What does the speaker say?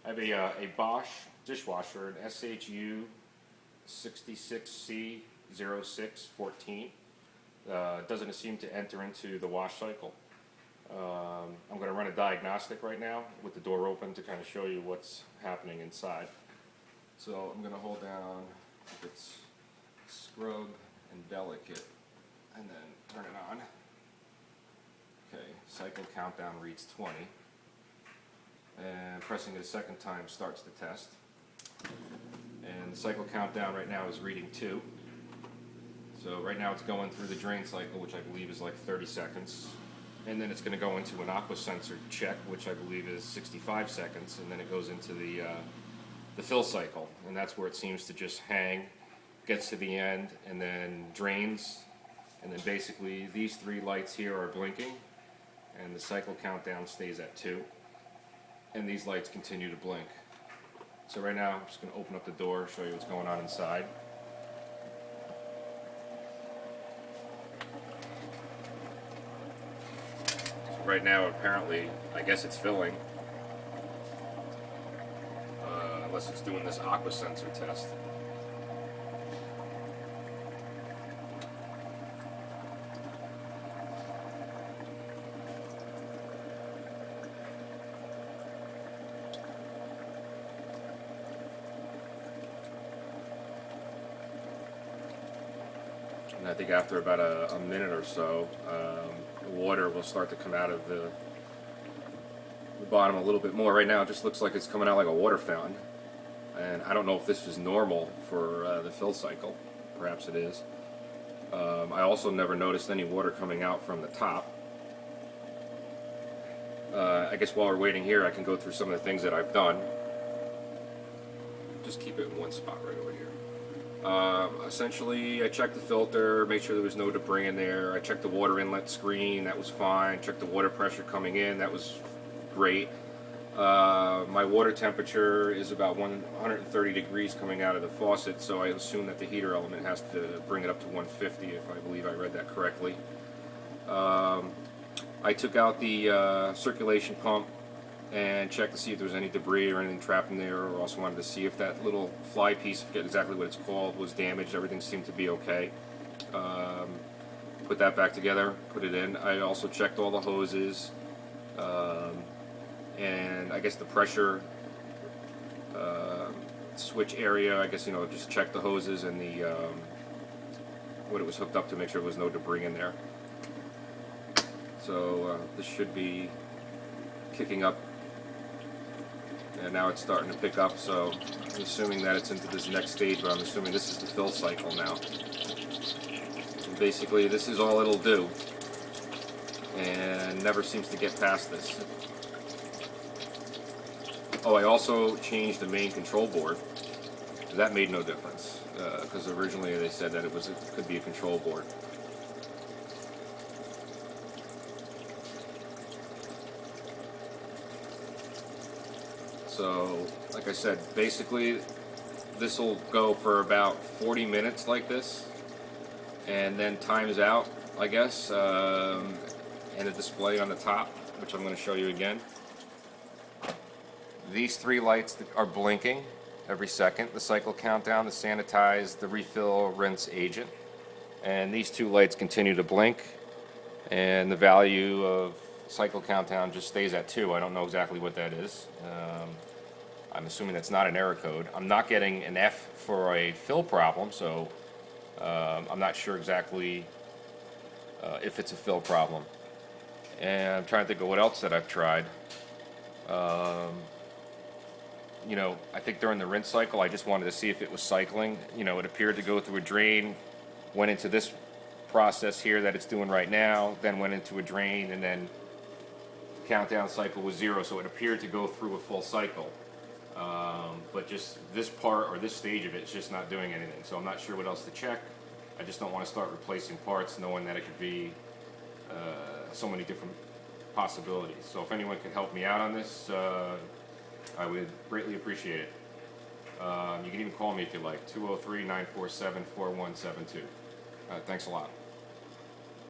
I have a Bosch Dishwasher, an SHU 66C0614. Doesn't seem to enter into the wash cycle. I'm going to run a diagnostic right now with the door open to kind of show you what's happening inside. So I'm going to hold down its scrub and delicate and then turn it on. Okay, cycle countdown reads 20. And pressing it a second time starts the test. And the cycle countdown right now is reading 2. So right now it's going through the drain cycle, which I believe is like 30 seconds. And then it's going to go into an Aqua sensor check, which I believe is 65 seconds. And then it goes into the fill cycle. And that's where it seems to just hang, gets to the end, and then drains. And then basically these 3 lights here are blinking. And the cycle countdown stays at 2. And these lights continue to blink. So right now, I'm just going to open up the door, show you what's going on inside. So right now, apparently, I guess it's filling. Unless it's doing this Aqua sensor test. And I think after about a minute or so, water will start to come out of the bottom a little bit more. Right now it just looks like it's coming out like a water fountain. And I don't know if this is normal for the fill cycle. Perhaps it is. I also never noticed any water coming out from the top. I guess while we're waiting here, I can go through some of the things that I've done. Just keep it in one spot right over here. Essentially, I checked the filter, made sure there was no debris in there. I checked the water inlet screen, that was fine. Checked the water pressure coming in, that was great. My water temperature is about 130 degrees coming out of the faucet, so I assume that the heater element has to bring it up to 150, if I believe I read that correctly. I took out the circulation pump and checked to see if there was any debris or anything trapped in there. I also wanted to see if that little fly piece, I forget exactly what it's called, was damaged. Everything seemed to be okay. Put that back together, put it in. I also checked all the hoses, and I guess the pressure switch area, I guess, just check the hoses and the what it was hooked up to, make sure there was no debris in there. So this should be kicking up. And now it's starting to pick up, so I'm assuming that it's into this next stage, but I'm assuming this is the fill cycle now. And basically, this is all it'll do, and never seems to get past this. Oh, I also changed the main control board. That made no difference, because originally they said that it could be a control board. So, like I said, basically this will go for about 40 minutes like this, and then times out, I guess, and a display on the top, which I'm going to show you again. These 3 lights are blinking every second: the cycle countdown, the sanitize, the refill rinse agent. And these 2 lights continue to blink, and the value of cycle countdown just stays at 2. I don't know exactly what that is. I'm assuming that's not an error code. I'm not getting an F for a fill problem, so I'm not sure exactly if it's a fill problem. And I'm trying to think of what else that I've tried. I think during the rinse cycle, I just wanted to see if it was cycling. It appeared to go through a drain, went into this process here that it's doing right now, then went into a drain, and then the countdown cycle was 0, so it appeared to go through a full cycle. But just this part or this stage of it's just not doing anything, so I'm not sure what else to check. I just don't want to start replacing parts knowing that it could be so many different possibilities. So if anyone could help me out on this, I would greatly appreciate it. You can even call me if you like, 203-947-4172. Thanks a lot.